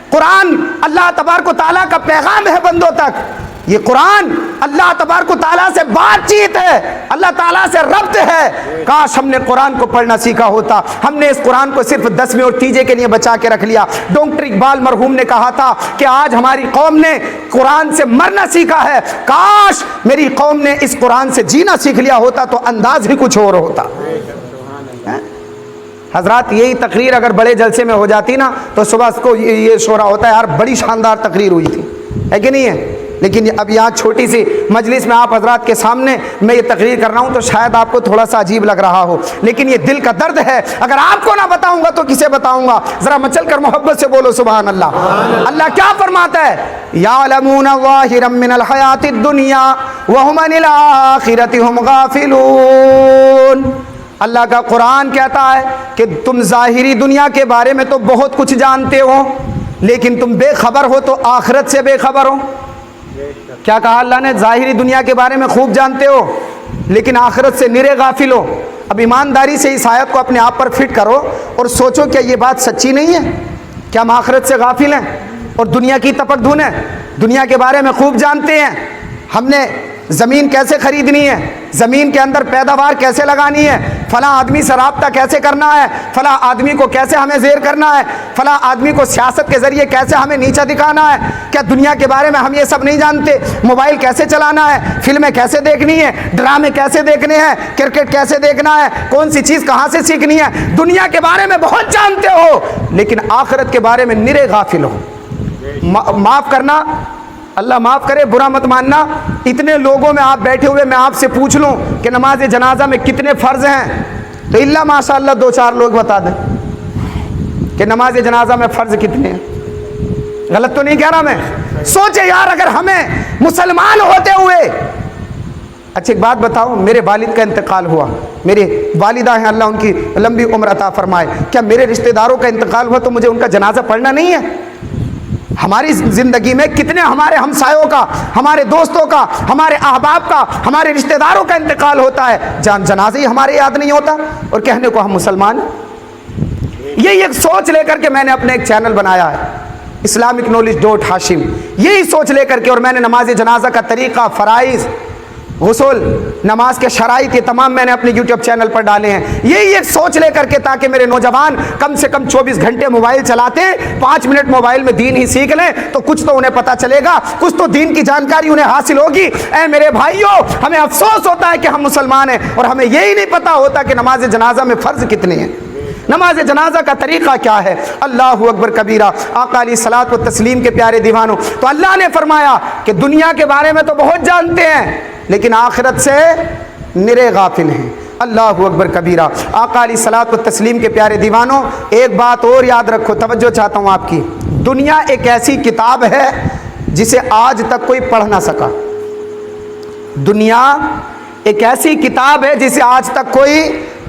A: قرآن اللہ تبارک و تعالیٰ کا پیغام ہے بندوں تک. یہ قرآن اللہ تبارک و تعالیٰ سے بات چیت ہے, اللہ تعالیٰ سے ربط ہے. کاش ہم نے قرآن کو پڑھنا سیکھا ہوتا. ہم نے اس قرآن کو صرف 10ویں اور تیجے کے لیے بچا کے رکھ لیا. ڈاکٹر اقبال مرحوم نے کہا تھا کہ آج ہماری قوم نے قرآن سے مرنا سیکھا ہے, کاش میری قوم نے اس قرآن سے جینا سیکھ لیا ہوتا تو انداز ہی کچھ اور ہوتا. حضرات یہی تقریر اگر بڑے جلسے میں ہو جاتی نا تو صبح کو یہ شورا ہوتا ہے, یار بڑی شاندار تقریر ہوئی تھی, ہے کہ نہیں ہے. لیکن اب یہاں چھوٹی سی مجلس میں آپ حضرات کے سامنے میں یہ تقریر کر رہا ہوں تو شاید آپ کو تھوڑا سا عجیب لگ رہا ہو, لیکن یہ دل کا درد ہے. اگر آپ کو نہ بتاؤں گا تو کسے بتاؤں گا؟ ذرا مچل کر محبت سے بولو سبحان اللہ. اللہ کیا فرماتا ہے, یعلمون ظاہرا من الحیات الدنیا وہم عن الآخرۃ ہم غافلون. اللہ کا قرآن کہتا ہے کہ تم ظاہری دنیا کے بارے میں تو بہت کچھ جانتے ہو, لیکن تم بے خبر ہو تو آخرت سے بے خبر ہو. کیا کہا اللہ نے؟ ظاہری دنیا کے بارے میں خوب جانتے ہو لیکن آخرت سے نرے غافل ہو. اب ایمانداری سے اس آیت کو اپنے آپ پر فٹ کرو اور سوچو کیا یہ بات سچی نہیں ہے؟ کیا ہم آخرت سے غافل ہیں اور دنیا کی تپک دھن ہے؟ دنیا کے بارے میں خوب جانتے ہیں, ہم نے زمین کیسے خریدنی ہے, زمین کے اندر پیداوار کیسے لگانی ہے, فلاں آدمی سے رابطہ کیسے کرنا ہے, فلاں آدمی کو کیسے ہمیں زیر کرنا ہے, فلاں آدمی کو سیاست کے ذریعے کیسے ہمیں نیچا دکھانا ہے. کیا دنیا کے بارے میں ہم یہ سب نہیں جانتے؟ موبائل کیسے چلانا ہے, فلمیں کیسے دیکھنی ہے, ڈرامے کیسے دیکھنے ہیں, کرکٹ کیسے دیکھنا ہے, کون سی چیز کہاں سے سیکھنی ہے. دنیا کے بارے میں بہت جانتے ہو لیکن آخرت کے بارے میں نرے غافل ہو. معاف کرنا, اللہ معاف کرے, برا مت ماننا. اتنے لوگوں میں آپ بیٹھے ہوئے میں آپ سے پوچھ لوں کہ نماز جنازہ میں کتنے فرض ہیں تو اللہ ماشاء اللہ 2-4 لوگ بتا دیں کہ نماز جنازہ میں فرض کتنے ہیں. غلط تو نہیں کہہ رہا میں؟ سوچے یار اگر ہمیں مسلمان ہوتے ہوئے, اچھا ایک بات بتاؤ, میرے والد کا انتقال ہوا, میرے والدہ ہیں اللہ ان کی لمبی عمر عطا فرمائے, کیا میرے رشتہ داروں کا انتقال ہوا تو مجھے ان کا جنازہ پڑھنا نہیں ہے؟ ہماری زندگی میں کتنے ہمارے ہمسایوں کا, ہمارے دوستوں کا, ہمارے احباب کا, ہمارے رشتہ داروں کا انتقال ہوتا ہے, جنازہ ہی ہمارے یاد نہیں ہوتا اور کہنے کو ہم مسلمان. یہی ایک سوچ لے کر کے میں نے اپنے ایک چینل بنایا ہے اسلامک نالج #ہاشم. یہی سوچ لے کر کے, اور میں نے نماز جنازہ کا طریقہ, فرائض, غسل, نماز کے شرائط, یہ تمام میں نے اپنے یوٹیوب چینل پر ڈالے ہیں. یہی ایک سوچ لے کر کے تاکہ میرے نوجوان کم سے کم 24 گھنٹے موبائل چلاتے, 5 منٹ موبائل میں دین ہی سیکھ لیں تو کچھ تو انہیں پتہ چلے گا, کچھ تو دین کی جانکاری انہیں حاصل ہوگی. اے میرے بھائیوں, ہمیں افسوس ہوتا ہے کہ ہم مسلمان ہیں اور ہمیں یہی نہیں پتہ ہوتا کہ نماز جنازہ میں فرض کتنے ہیں, نماز جنازہ کا طریقہ کیا ہے. اللہ اکبر کبیرہ. آقا علیہ الصلوۃ والتسلیم کے پیارے دیوانوں, تو اللہ نے فرمایا کہ دنیا کے بارے میں تو بہت جانتے ہیں لیکن آخرت سے نرے غافل ہیں. اللہ اکبر کبیرہ. آقا علیہ الصلوۃ والتسلیم کے پیارے دیوانوں, ایک بات اور یاد رکھو, توجہ چاہتا ہوں آپ کی. دنیا ایک ایسی کتاب ہے جسے آج تک کوئی پڑھ نہ سکا. دنیا ایک ایسی کتاب ہے جسے آج تک کوئی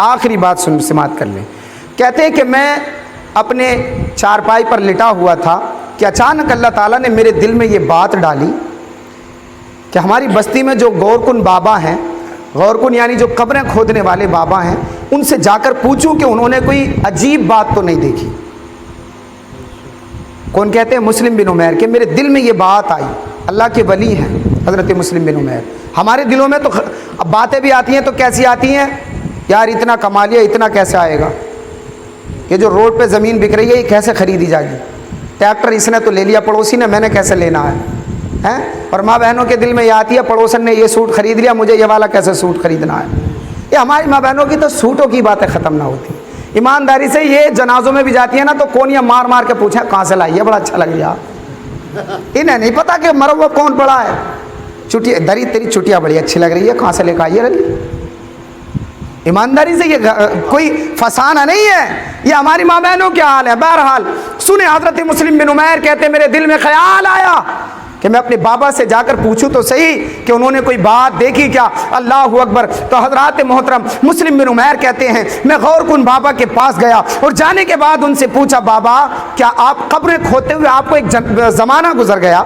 A: آخری بات سماعت کر لیں. کہتے ہیں کہ میں اپنے چارپائی پر لٹا ہوا تھا کہ اچانک اللہ تعالیٰ نے میرے دل میں یہ بات ڈالی کہ ہماری بستی میں جو غور کن بابا ہیں، غور کن یعنی جو قبریں کھودنے والے بابا ہیں، ان سے جا کر پوچھوں کہ انہوں نے کوئی عجیب بات تو نہیں دیکھی. کون کہتے ہیں؟ مسلم بن عمیر. کہ میرے دل میں یہ بات آئی. اللہ کے ولی ہیں حضرت مسلم بن عمیر. ہمارے دلوں میں تو اب باتیں بھی آتی ہیں تو کیسی آتی ہیں؟ یار اتنا کما لیا، اتنا کیسے آئے گا؟ یہ جو روڈ پہ زمین بک رہی ہے یہ کیسے خریدی جائے گی؟ ٹریکٹر اس نے تو لے لیا پڑوسی نے، میں نے کیسے لینا ہے؟ اور ماں بہنوں کے دل میں یہ آتی ہے پڑوسن نے یہ سوٹ خرید لیا، مجھے یہ والا کیسے سوٹ خریدنا ہے؟ یہ ہماری ماں بہنوں کی تو سوٹوں کی باتیں ختم نہ ہوتی. ایمانداری سے یہ جنازوں میں بھی جاتی ہے نا تو کونیاں مار مار کے پوچھیں کہاں سے لائی ہے، بڑا اچھا لگ گیا. انہیں نہیں پتا کہ مرا ہوا کون پڑا ہے. چٹیا دری تیری چٹیا بڑی اچھی لگ رہی ہے، کہاں سے لے کے آئی ہے رلی؟ ایمانداری سے یہ کوئی فسانہ نہیں ہے، یہ ہماری ماں بہنوں کے حال ہے. بہرحال سنیں، حضرت مسلم بن عمیر کہتے میرے دل میں خیال آیا کہ میں اپنے بابا سے جا کر پوچھوں تو صحیح کہ انہوں نے کوئی بات دیکھی کیا. اللہ اکبر. تو حضرات محترم مسلم بن عمیر کہتے ہیں میں غور کن بابا کے پاس گیا اور جانے کے بعد ان سے پوچھا بابا کیا آپ قبریں کھودتے ہوئے آپ کو ایک زمانہ گزر گیا؟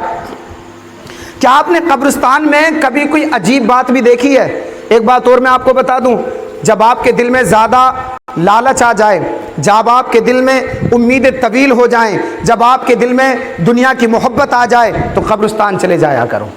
A: کیا آپ نے قبرستان میں کبھی کوئی عجیب بات بھی دیکھی ہے؟ ایک بات اور میں آپ کو بتا دوں، جب آپ کے دل میں زیادہ لالچ آ جائے، جب آپ کے دل میں امیدیں طویل ہو جائیں، جب آپ کے دل میں دنیا کی محبت آ جائے تو قبرستان چلے جایا کرو.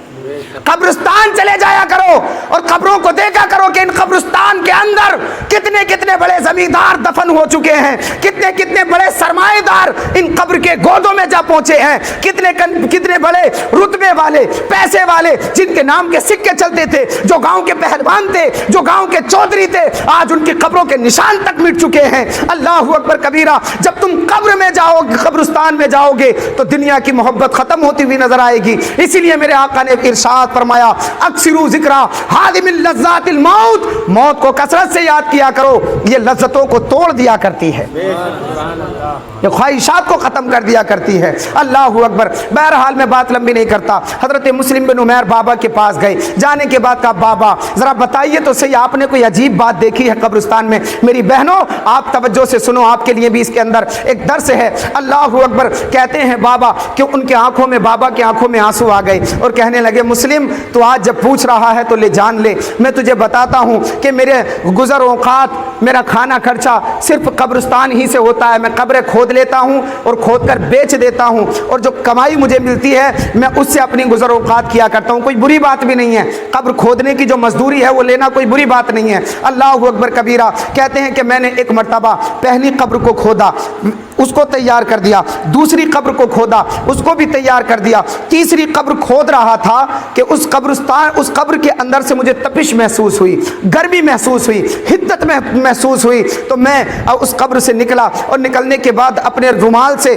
A: قبرستان چلے جایا کرو اور قبروں کو دیکھا کرو کہ ان قبرستان کے اندر کتنے کتنے بڑے زمیندار دفن ہو چکے ہیں، کتنے کتنے بڑے سرمایہ دار ان قبر کے گودوں میں جا پہنچے ہیں، کتنے بڑے رتبے والے، پیسے والے، جن کے نام کے سکے چلتے تھے، جو گاؤں کے پہلوان تھے، جو گاؤں کے چودھری تھے، آج ان کی قبروں کے نشان تک مٹ چکے ہیں. اللہ اکبر کبیرہ. جب تم قبر میں جاؤ گے، قبرستان میں جاؤ گے تو دنیا کی محبت ختم ہوتی ہوئی نظر آئے گی. اسی لیے میرے آقا نے ارشاد فرمایا اکثروا ذکر حادم اللذات الموت، موت کو کثرت سے یاد کیا کرو، یہ لذتوں کو توڑ دیا کرتی ہے، یہ خواہشات کو ختم کر دیا کرتی ہے. اللہ اکبر. بہرحال میں بات لمبی نہیں کرتا. حضرت مسلم بن عمیر بابا کے پاس گئے. جانے کے بعد کہا بابا ذرا بتائیے تو صحیح آپ نے کوئی عجیب بات دیکھی ہے قبرستان میں؟ میری بہنوں آپ توجہ سے سنو، آپ کے لیے بھی اس کے اندر ایک درس ہے. اللہ اکبر. کہتے ہیں بابا کہ ان کے آنکھوں میں، بابا کے آنکھوں میں آنسو آ گئے اور کہنے لگے مسلم تو آج جب پوچھ رہا ہے تو لے جان لے، میں تجھے بتاتا ہوں کہ میرے گزر اوقات، میرا کھانا خرچہ صرف قبرستان ہی سے ہوتا ہے. میں قبریں کھود لیتا ہوں اور کھود کر بیچ دیتا ہوں، اور جو کمائی مجھے ملتی ہے میں اس سے اپنی گزر اوقات کیا کرتا ہوں. کوئی بری بات بھی نہیں ہے، قبر کھودنے کی جو مزدوری ہے وہ لینا کوئی بری بات نہیں ہے. اللہ اکبر کبیرہ. کہتے ہیں کہ میں نے ایک مرتبہ پہلی قبر کو کھودا، اس کو تیار کر دیا، دوسری قبر کو کھودا، اس کو بھی تیار کر دیا، تیسری قبر کھود رہا تھا کہ اس قبر کے اندر سے مجھے تپش محسوس ہوئی، گرمی محسوس ہوئی، حدت محسوس ہوئی. تو میں اس قبر سے نکلا اور نکلنے کے بعد اپنے رومال سے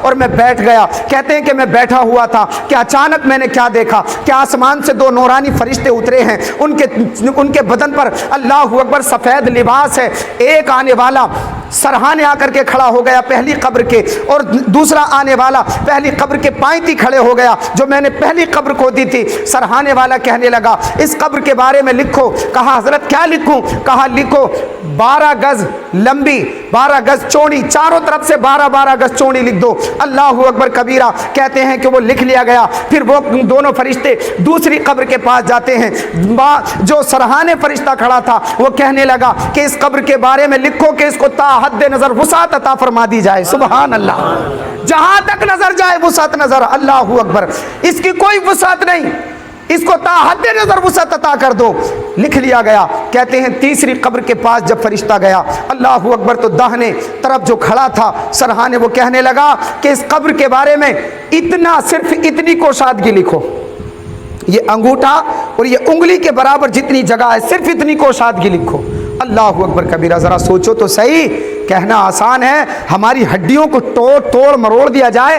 A: اور میں بیٹھ گیا. کہتے ہیں کہ میں بیٹھا ہوا تھا کہ اچانک میں نے کیا دیکھا کہ آسمان سے دو نورانی فرشتے اترے ہیں. ان کے بدن پر اللہ اکبر سفید لباس ہے. ایک آنے والا سرہانے آ کر کے کھڑا ہو گیا پہلی قبر کے، اور دوسرا آنے والا پہلی قبر کے پائیں کھڑے ہو گیا جو میں نے پہلی قبر کو دی تھی. سرہانے والا کہنے لگا اس قبر کے بارے میں لکھو. کہا حضرت کیا لکھوں؟ کہا لکھو 12 گز لمبی، 12 گز چوڑی، چاروں طرف سے 12 گز چوڑی لکھ دو. اللہ اکبر کبیرہ. کہتے ہیں کہ وہ لکھ لیا گیا. پھر وہ دونوں فرشتے دوسری قبر کے پاس جاتے ہیں. جو سرہانے فرشتہ کھڑا تھا وہ کہنے لگا کہ اس قبر کے بارے میں لکھو کہ اس کو تا حد نظر وسعت عطا فرما دی جائے. سبحان اللہ. جہاں تک نظر جائے وسعت نظر. اللہ اکبر. اس کی کوئی وسعت نہیں، اس کو تا حد نظر وسعت عطا کر دو. لکھ لیا گیا. کہتے ہیں تیسری قبر کے پاس جب فرشتہ گیا اللہ اکبر تو داہنے طرف جو کھڑا تھا سرہانے وہ کہنے لگا کہ اس قبر کے بارے میں اتنا، صرف اتنی کوشادگی لکھو. یہ انگوٹھا اور یہ انگلی کے برابر جتنی جگہ ہے صرف اتنی کوشادگی لکھو. اللہ اکبر کبیرہ. ذرا سوچو تو صحیح. کہنا آسان ہے، ہماری ہڈیوں کو توڑ مروڑ دیا جائے،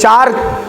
A: 4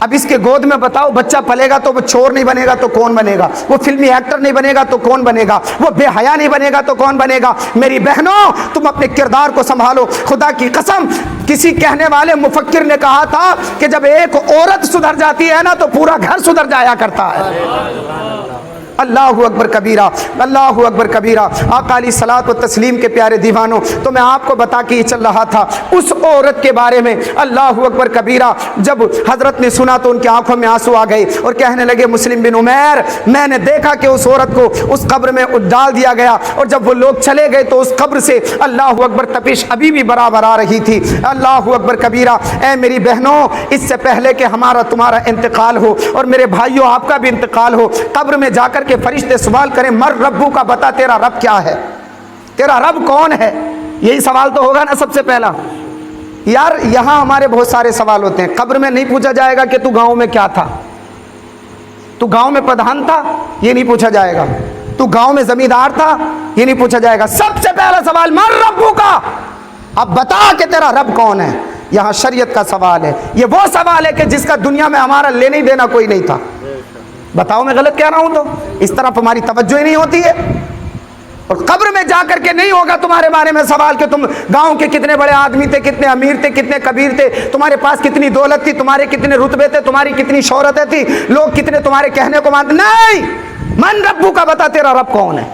A: اب اس کے گود میں بتاؤ بچہ پلے گا تو وہ چور نہیں بنے گا تو کون بنے گا؟ وہ فلمی ایکٹر نہیں بنے گا تو کون بنے گا؟ وہ بے حیا نہیں بنے گا تو کون بنے گا؟ میری بہنوں تم اپنے کردار کو سنبھالو. خدا کی قسم کسی کہنے والے مفکر نے کہا تھا کہ جب ایک عورت سدھر جاتی ہے نا تو پورا گھر سدھر جایا کرتا ہے. اللہ اکبر کبیرہ، اللہ اکبر کبیرہ. آقا علیہ الصلوۃ والتسلیم کے پیارے دیوانوں، تو میں آپ کو بتا کے یہ چل رہا تھا اس عورت کے بارے میں. اللہ اکبر کبیرہ. جب حضرت نے سنا تو ان کی آنکھوں میں آنسو آ گئے اور کہنے لگے مسلم بن عمیر میں نے دیکھا کہ اس عورت کو اس قبر میں ڈال دیا گیا اور جب وہ لوگ چلے گئے تو اس قبر سے اللہ اکبر تپش ابھی بھی برابر آ رہی تھی. اللہ اکبر کبیرہ. اے میری بہنوں اس سے پہلے کہ ہمارا تمہارا انتقال ہو اور میرے بھائیوں آپ کا بھی انتقال ہو، قبر میں جا کر کہ فرشتے سوال کریں مر ربو کا، بتا تیرا رب کیا ہے، تیرا رب کون ہے؟ یہی سوال تو ہوگا نا سب سے پہلا. یار یہاں ہمارے بہت سارے سوال ہوتے ہیں، قبر میں نہیں پوچھا جائے گا کہ تو گاؤں میں کیا تھا، تو گاؤں میں پردھان تھا، یہ نہیں پوچھا جائے گا. تو گاؤں میں زمیندار تھا، یہ نہیں پوچھا جائے گا. سب سے پہلا سوال مر ربو کا، اب بتا کہ تیرا رب کون ہے. یہاں شریعت کا سوال ہے. یہ وہ سوال ہے کہ جس کا دنیا میں ہمارا لینے دینا کوئی نہیں تھا. بتاؤ میں غلط کہہ رہا ہوں؟ تو اس طرف ہماری توجہ ہی نہیں ہوتی ہے. اور قبر میں جا کر کے نہیں ہوگا تمہارے بارے میں سوال کہ تم گاؤں کے کتنے بڑے آدمی تھے، کتنے امیر تھے، کتنے کبیر تھے، تمہارے پاس کتنی دولت تھی، تمہارے کتنے رتبے تھے، تمہاری کتنی شہرتیں تھی، لوگ کتنے تمہارے کہنے کو مانتے. نہیں، من ربو کا، بتا تیرا رب کون ہے.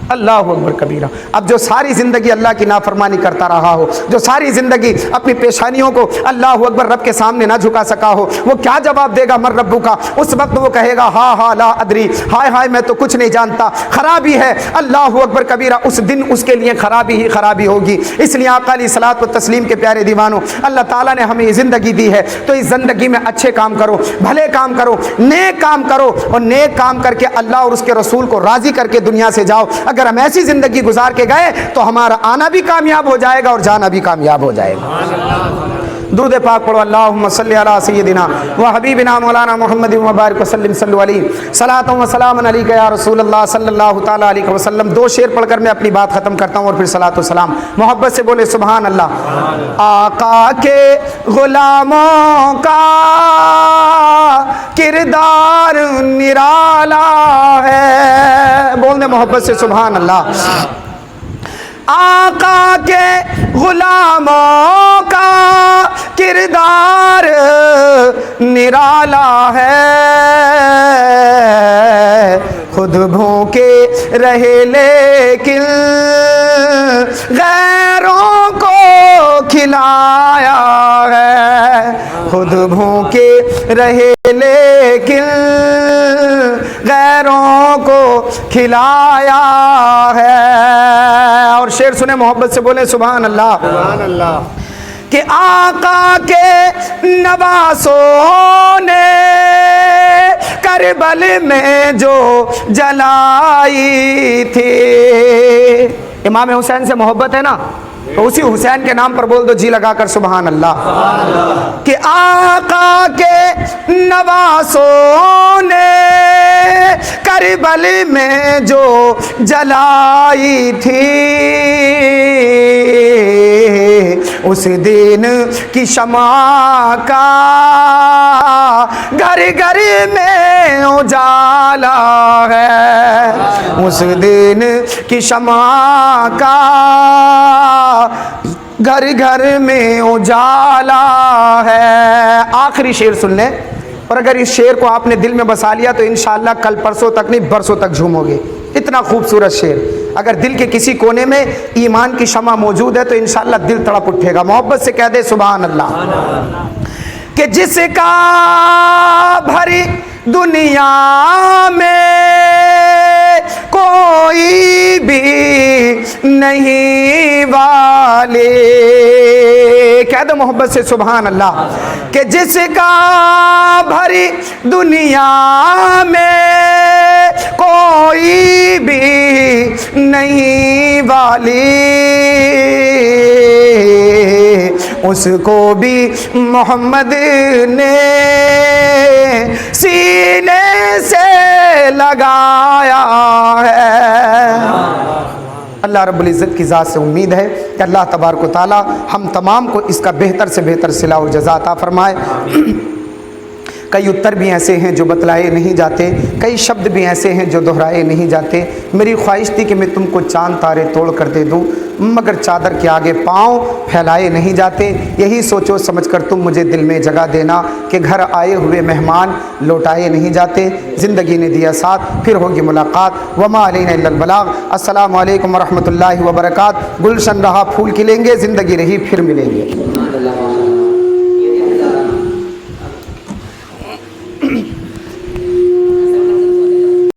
A: اللہ اکبر کبیرہ. اب جو ساری زندگی اللہ کی نافرمانی کرتا رہا ہو، جو ساری زندگی اپنی پیشانیوں کو اللہ اکبر رب کے سامنے نہ جھکا سکا ہو، وہ کیا جواب دے گا مر ربو کا؟ اس وقت وہ کہے گا ہا ہا لا ادری، ہائے ہائے میں تو کچھ نہیں جانتا، خرابی ہے. اللہ اکبر کبیرہ. اس دن اس کے لیے خرابی ہی خرابی ہوگی. اس لیے آقا علیہ الصلوۃ والتسلیم کے پیارے دیوانوں، اللہ تعالیٰ نے ہمیں یہ زندگی دی ہے تو اس زندگی میں اچھے کام کرو، بھلے کام کرو، نیک کام کرو اور نیک کام کر کے اللہ اور اس کے رسول کو راضی کر کے دنیا سے جاؤ. اگر ہم ایسی زندگی گزار کے گئے تو ہمارا آنا بھی کامیاب ہو جائے گا اور جانا بھی کامیاب ہو جائے گا. درود پاک پڑھو. اللہم صلی علی سیدنا و حبیبنا مولانا محمد و بارک وسلم صلو علیہ صلاۃ و سلام علیک یا رسول اللہ صلی اللہ تعالی علیہ وسلم. 2 شعر پڑھ کر میں اپنی بات ختم کرتا ہوں اور پھر صلاۃ و سلام. محبت سے بولے سبحان اللہ. آقا کے غلاموں کا کردار نرالا ہے. بول دیں محبت سے سبحان اللہ. آقا کے غلاموں کا کردار نرالا ہے. خود بھوکے رہے لیکن غیروں کو کھلایا ہے. خود بھوکے رہے لیکن غیروں کو کھلایا ہے. اور شعر سنے محبت سے بولے سبحان اللہ.
B: سبحان اللہ.
A: کہ آقا کے نواسوں نے کربل میں جو جلائی تھی. امام حسین سے محبت ہے نا تو اسی حسین کے نام پر بول دو جی لگا کر سبحان اللہ. کہ آقا کے نواسوں نے کربل میں جو جلائی تھی اس دن کی شمع کا گھر گھر میں اجالا ہے. اس دن کی شمع کا گھر گھر میں اجالا ہے. آخری شعر سن لیں اور اگر اس شعر کو آپ نے دل میں بسا لیا تو انشاءاللہ کل پرسوں تک نہیں برسوں تک جھومو گے. اتنا خوبصورت شعر. اگر دل کے کسی کونے میں ایمان کی شمع موجود ہے تو انشاءاللہ دل تڑپ اٹھے گا. محبت سے کہہ دے سبحان اللہ. کہ جس کا بھری دنیا میں کوئی بھی نہیں والے. کہہ دو محبت سے سبحان اللہ. کہ جس کا بھری دنیا میں کوئی بھی نہیں والی اس کو بھی محمد نے سینے سے لگایا ہے. اللہ رب العزت کی ذات سے امید ہے کہ اللہ تبارک و تعالی ہم تمام کو اس کا بہتر سے بہتر صلہ و جزا عطا فرمائے. کئی اتر بھی ایسے ہیں جو بتلائے نہیں جاتے، کئی شبد بھی ایسے ہیں جو دہرائے نہیں جاتے۔ میری خواہش تھی کہ میں تم کو چاند تارے توڑ کر دے دوں، مگر چادر کے آگے پاؤں پھیلائے نہیں جاتے۔ یہی سوچو سمجھ کر تم مجھے دل میں جگہ دینا کہ گھر آئے ہوئے مہمان لوٹائے نہیں جاتے۔ زندگی نے دیا ساتھ، پھر ہوگی ملاقات، وما علینا الا البلاغ۔ السلام علیکم ورحمۃ اللہ وبرکاتہ۔ گلشن رہا پھول کھلیں گے، زندگی رہی پھر ملیں گے۔